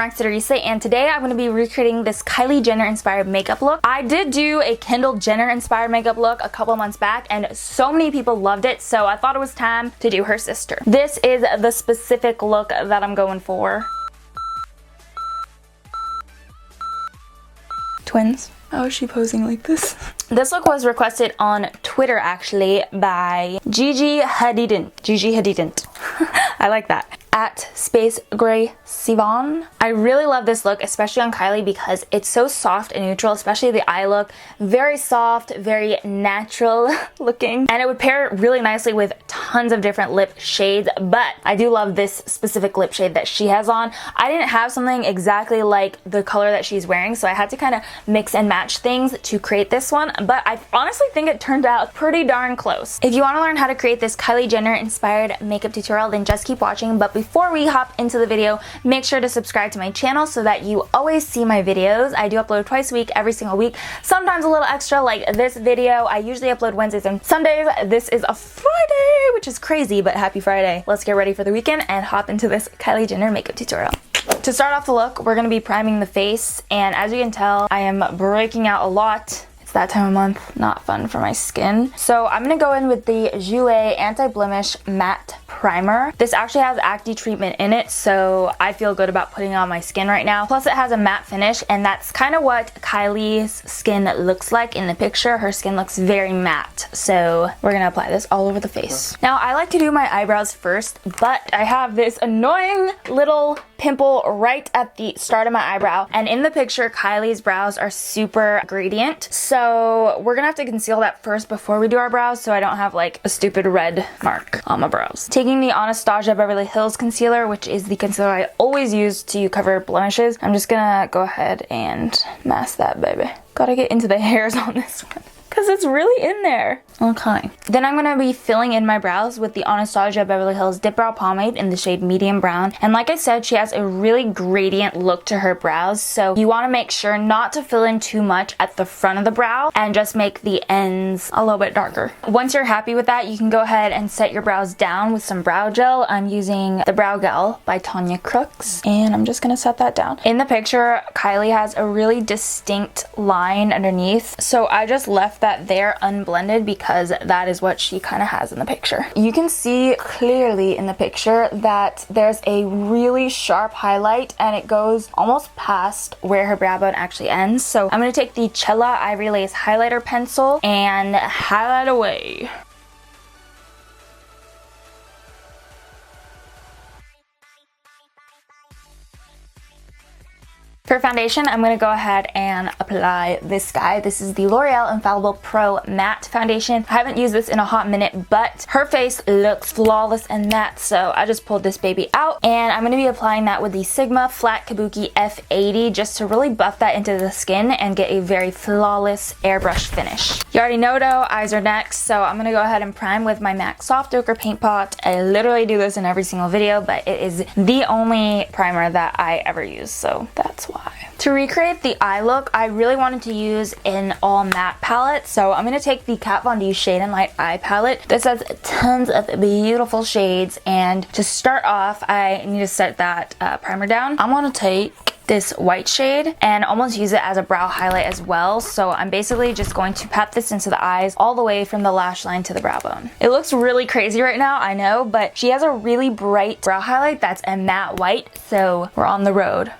Roxette Arisa, and today I'm going to be recreating this Kylie Jenner inspired makeup look. I did do a Kendall Jenner inspired makeup look a couple months back and so many people loved it, so I thought it was time to do her sister. This is the specific look that I'm going for. Twins. How is she posing like this? This look was requested on Twitter actually by Gigi Hadidant. I like that. At Space Gray Sivan. I really love this look, especially on Kylie, because it's so soft and neutral, especially the eye look. Very soft, very natural looking, and it would pair really nicely with tons of different lip shades, but I do love this specific lip shade that she has on. I didn't have something exactly like the color that she's wearing, so I had to kind of mix and match things to create this one, but I honestly think it turned out pretty darn close. If you want to learn how to create this Kylie Jenner inspired makeup tutorial, then just keep watching. But before we hop into the video, make sure to subscribe to my channel so that you always see my videos. I do upload twice a week, every single week, sometimes a little extra like this video. I usually upload Wednesdays and Sundays. This is a Friday, which is crazy, but happy Friday. Let's get ready for the weekend and hop into this Kylie Jenner makeup tutorial. To start off the look, we're going to be priming the face, and as you can tell, I am breaking out a lot. That time of month, not fun for my skin. So I'm gonna go in with the Jouer Anti-Blemish Matte Primer. This actually has acne treatment in it, so I feel good about putting it on my skin right now. Plus it has a matte finish, and that's kind of what Kylie's skin looks like in the picture. Her skin looks very matte, so we're gonna apply this all over the face. Now I like to do my eyebrows first, but I have this annoying little pimple right at the start of my eyebrow, and in the picture Kylie's brows are super gradient, so we're gonna have to conceal that first before we do our brows so I don't have like a stupid red mark on my brows. Taking the Anastasia Beverly Hills concealer, which is the concealer I always use to cover blemishes, I'm just gonna go ahead and mask that baby. Gotta get into the hairs on this one because it's really in there. Okay. Then I'm going to be filling in my brows with the Anastasia Beverly Hills Dipbrow Pomade in the shade Medium Brown. And like I said, she has a really gradient look to her brows, so you want to make sure not to fill in too much at the front of the brow and just make the ends a little bit darker. Once you're happy with that, you can go ahead and set your brows down with some brow gel. I'm using the BrowGal by Tonya Crooks, and I'm just going to set that down. In the picture, Kylie has a really distinct line underneath, so I just left that there unblended because that is what she kind of has in the picture. You can see clearly in the picture that there's a really sharp highlight and it goes almost past where her brow bone actually ends. So I'm going to take the Chella Ivory Lace highlighter pencil and highlight away. For foundation, I'm going to go ahead and apply this guy. This is the L'Oreal Infallible Pro Matte Foundation. I haven't used this in a hot minute, but her face looks flawless and matte, so I just pulled this baby out. And I'm going to be applying that with the Sigma Flat Kabuki F80 just to really buff that into the skin and get a very flawless airbrush finish. You already know though, eyes are next, so I'm going to go ahead and prime with my MAC Soft Ochre Paint Pot. I literally do this in every single video, but it is the only primer that I ever use, so that's why. To recreate the eye look, I really wanted to use an all matte palette, so I'm going to take the Kat Von D Shade and Light Eye palette. This has tons of beautiful shades, and to start off, I need to set that primer down. I'm going to take this white shade and almost use it as a brow highlight as well, so I'm basically just going to pat this into the eyes all the way from the lash line to the brow bone. It looks really crazy right now, I know, but she has a really bright brow highlight that's a matte white, so we're on the road.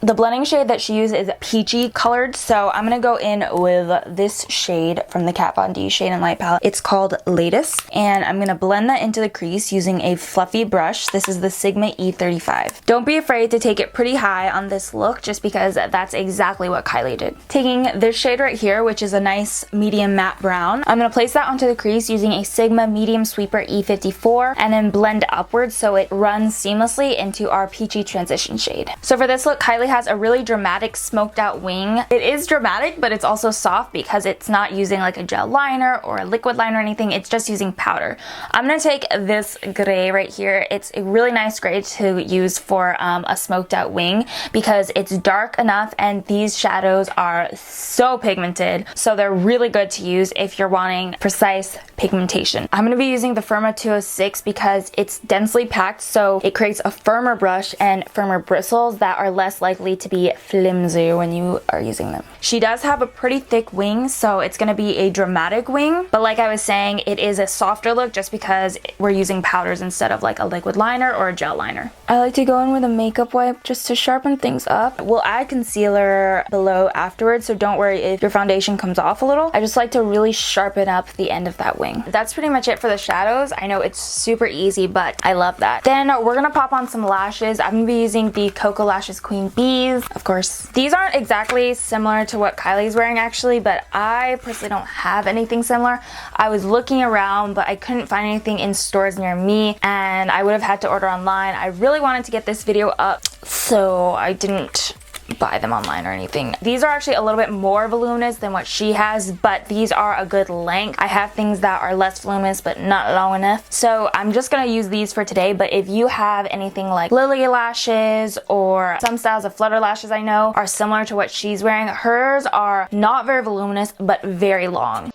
The blending shade that she used is peachy colored, so I'm going to go in with this shade from the Kat Von D Shade and Light palette. It's called Latest, and I'm going to blend that into the crease using a fluffy brush. This is the Sigma E35. Don't be afraid to take it pretty high on this look, just because that's exactly what Kylie did. Taking this shade right here, which is a nice medium matte brown, I'm going to place that onto the crease using a Sigma Medium Sweeper E54 and then blend upwards so it runs seamlessly into our peachy transition shade. So for this look, Kylie has a really dramatic smoked out wing. It is dramatic, but it's also soft because it's not using like a gel liner or a liquid liner or anything. It's just using powder. I'm gonna take this gray right here. It's a really nice gray to use for a smoked out wing because it's dark enough, and these shadows are so pigmented, so they're really good to use if you're wanting precise pigmentation. I'm gonna be using the Firma 206 because it's densely packed, so it creates a firmer brush and firmer bristles that are less likely to be flimsy when you are using them. She does have a pretty thick wing, so it's gonna be a dramatic wing, but like I was saying, it is a softer look just because we're using powders instead of like a liquid liner or a gel liner. I like to go in with a makeup wipe just to sharpen things up. We'll add concealer below afterwards, so don't worry if your foundation comes off a little. I just like to really sharpen up the end of that wing. That's pretty much it for the shadows. I know it's super easy, but I love that. Then we're gonna pop on some lashes. I'm gonna be using the Koko Lashes Queen Bees, of course. These aren't exactly similar to what Kylie's wearing actually, but I personally don't have anything similar. I was looking around, but I couldn't find anything in stores near me, and I would have had to order online. I really wanted to get this video up, so I didn't buy them online or anything. These are actually a little bit more voluminous than what she has, but these are a good length. I have things that are less voluminous but not long enough, so I'm just gonna use these for today. But if you have anything like Lily lashes or some styles of Flutter lashes I know are similar to what she's wearing, hers are not very voluminous but very long.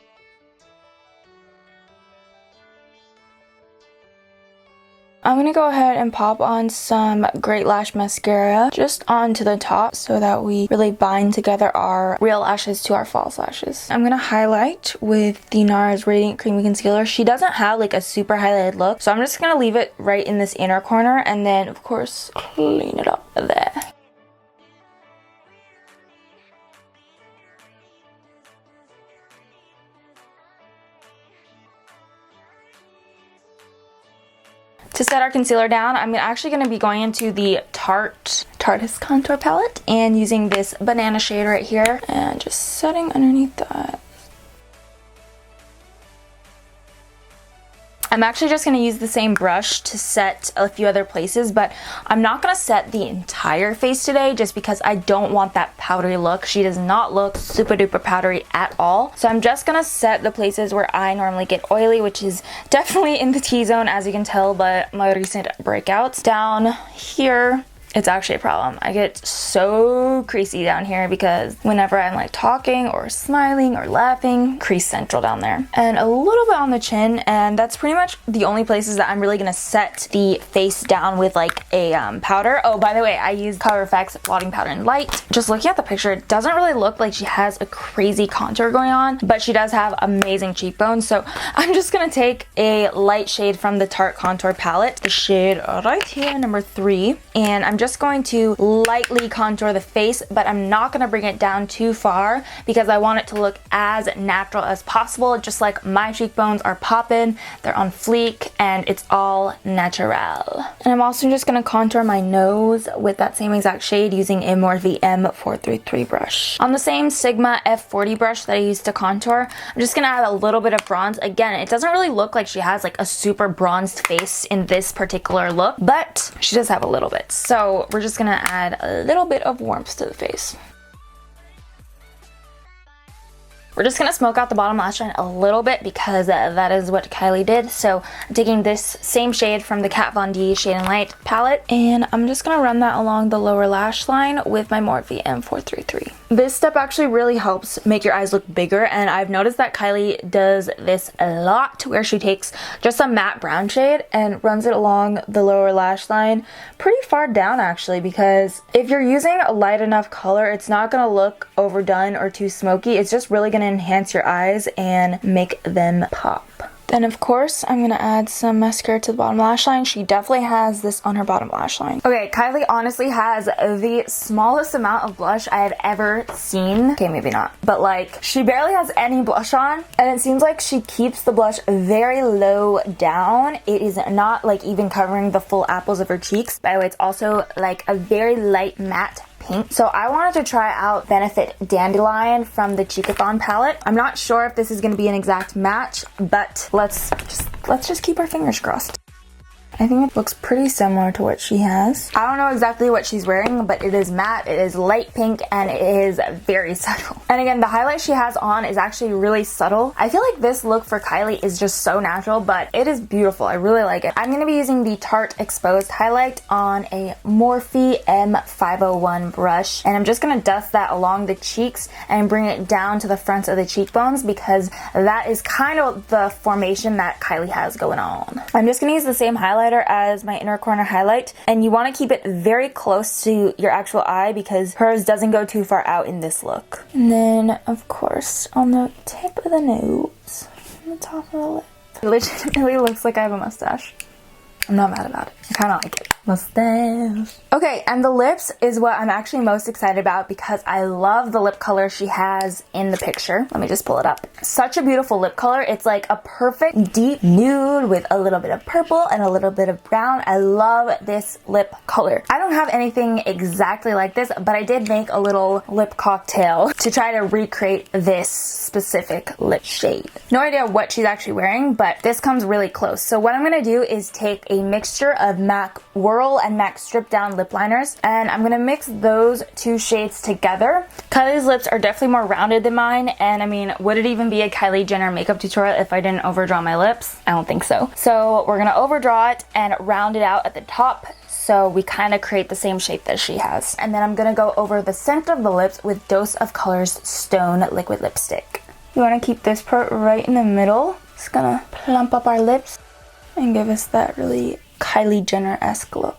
I'm gonna go ahead and pop on some Great Lash Mascara just onto the top so that we really bind together our real lashes to our false lashes. I'm gonna highlight with the NARS Radiant Creamy Concealer. She doesn't have like a super highlighted look, so I'm just gonna leave it right in this inner corner and then of course clean it up there. To set our concealer down, I'm actually going to be going into the Tarteist contour palette and using this banana shade right here and just setting underneath that. I'm actually just going to use the same brush to set a few other places, but I'm not going to set the entire face today just because I don't want that powdery look. She does not look super duper powdery at all. So I'm just going to set the places where I normally get oily, which is definitely in the T-zone as you can tell by my recent breakouts. Down here, it's actually a problem. I get so creasy down here because whenever I'm like talking or smiling or laughing, crease central down there. And a little bit on the chin, and that's pretty much the only places that I'm really gonna set the face down with like a powder. Oh, by the way, I use CoverFX blotting powder in light. Just looking at the picture, it doesn't really look like she has a crazy contour going on, but she does have amazing cheekbones. So I'm just gonna take a light shade from the Tarte contour palette, the shade right here, number 3, and I'm just going to lightly contour the face, but I'm not going to bring it down too far because I want it to look as natural as possible, just like my cheekbones are popping, they're on fleek, and it's all natural. And I'm also just going to contour my nose with that same exact shade using a Morphe M433 brush. On the same Sigma F40 brush that I used to contour, I'm just going to add a little bit of bronze. Again, it doesn't really look like she has like a super bronzed face in this particular look, but she does have a little bit. So we're just gonna add a little bit of warmth to the face. We're just gonna smoke out the bottom lash line a little bit because that is what Kylie did. So I'm taking this same shade from the Kat Von D Shade and Light palette, and I'm just gonna run that along the lower lash line with my Morphe M433. This step actually really helps make your eyes look bigger, and I've noticed that Kylie does this a lot, where she takes just a matte brown shade and runs it along the lower lash line pretty far down actually, because if you're using a light enough color, it's not gonna look overdone or too smoky. It's just really gonna enhance your eyes and make them pop. Then of course, I'm gonna add some mascara to the bottom lash line. She definitely has this on her bottom lash line. Okay, Kylie honestly has the smallest amount of blush I have ever seen. Okay, maybe not, but like she barely has any blush on, and it seems like she keeps the blush very low down. It is not like even covering the full apples of her cheeks. By the way, it's also like a very light matte pink. So I wanted to try out Benefit Dandelion from the Cheekathon palette. I'm not sure if this is going to be an exact match, but let's just keep our fingers crossed. I think it looks pretty similar to what she has. I don't know exactly what she's wearing, but it is matte, it is light pink, and it is very subtle. And again, the highlight she has on is actually really subtle. I feel like this look for Kylie is just so natural, but it is beautiful. I really like it. I'm going to be using the Tarte Exposed highlight on a Morphe M501 brush, and I'm just going to dust that along the cheeks and bring it down to the fronts of the cheekbones because that is kind of the formation that Kylie has going on. I'm just going to use the same highlighter as my inner corner highlight, and you want to keep it very close to your actual eye because hers doesn't go too far out in this look. And then, of course, on the tip of the nose, on the top of the lip. It legitimately looks like I have a mustache. I'm not mad about it. I kind of like it. Mustache. Okay, and the lips is what I'm actually most excited about because I love the lip color she has in the picture. Let me just pull it up. Such a beautiful lip color. It's like a perfect deep nude with a little bit of purple and a little bit of brown. I love this lip color. I don't have anything exactly like this, but I did make a little lip cocktail to try to recreate this specific lip shade. No idea what she's actually wearing, but this comes really close. So what I'm gonna do is take a mixture of MAC Whirl and MAC Strip Down lip liners, and I'm gonna mix those two shades together. Kylie's lips are definitely more rounded than mine, and I mean, would it even be a Kylie Jenner makeup tutorial if I didn't overdraw my lips? I don't think so. So we're gonna overdraw it and round it out at the top so we kind of create the same shape that she has. And then I'm gonna go over the center of the lips with Dose of Colors Stone Liquid Lipstick. You wanna keep this part right in the middle. Just gonna plump up our lips and give us that really Kylie Jenner-esque look.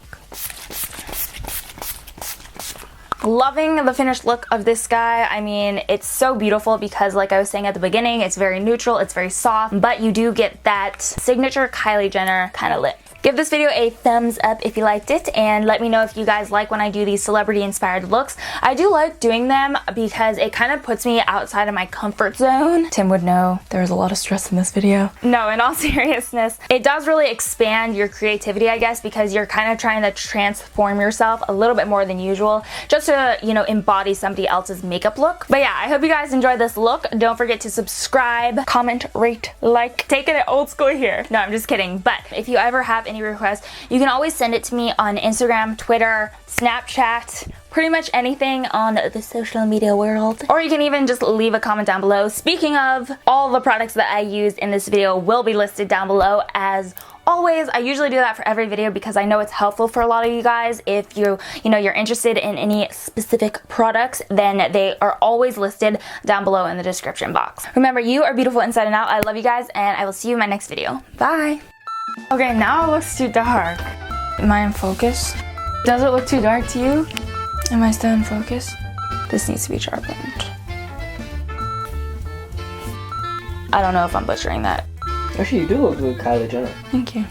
Loving the finished look of this guy. I mean, it's so beautiful because like I was saying at the beginning, it's very neutral, it's very soft, but you do get that signature Kylie Jenner kind of lip. Give this video a thumbs up if you liked it, and let me know if you guys like when I do these celebrity inspired looks. I do like doing them because it kind of puts me outside of my comfort zone. Tim would know there was a lot of stress in this video. No, in all seriousness, it does really expand your creativity, I guess, because you're kind of trying to transform yourself a little bit more than usual just to, you know, embody somebody else's makeup look. But yeah, I hope you guys enjoyed this look. Don't forget to subscribe, comment, rate, like. Taking it old school here. No, I'm just kidding. But if you ever have any requests, you can always send it to me on Instagram, Twitter, Snapchat, pretty much anything on the social media world. Or you can even just leave a comment down below. Speaking of, all the products that I used in this video will be listed down below as always. I usually do that for every video because I know it's helpful for a lot of you guys. If you're interested in any specific products, then they are always listed down below in the description box. Remember, you are beautiful inside and out. I love you guys, and I will see you in my next video. Bye! Okay, now it looks too dark. Am I in focus? Does it look too dark to you? Am I still in focus? This needs to be sharpened. I don't know if I'm butchering that. Actually, you do look like Kylie Jenner. Thank you.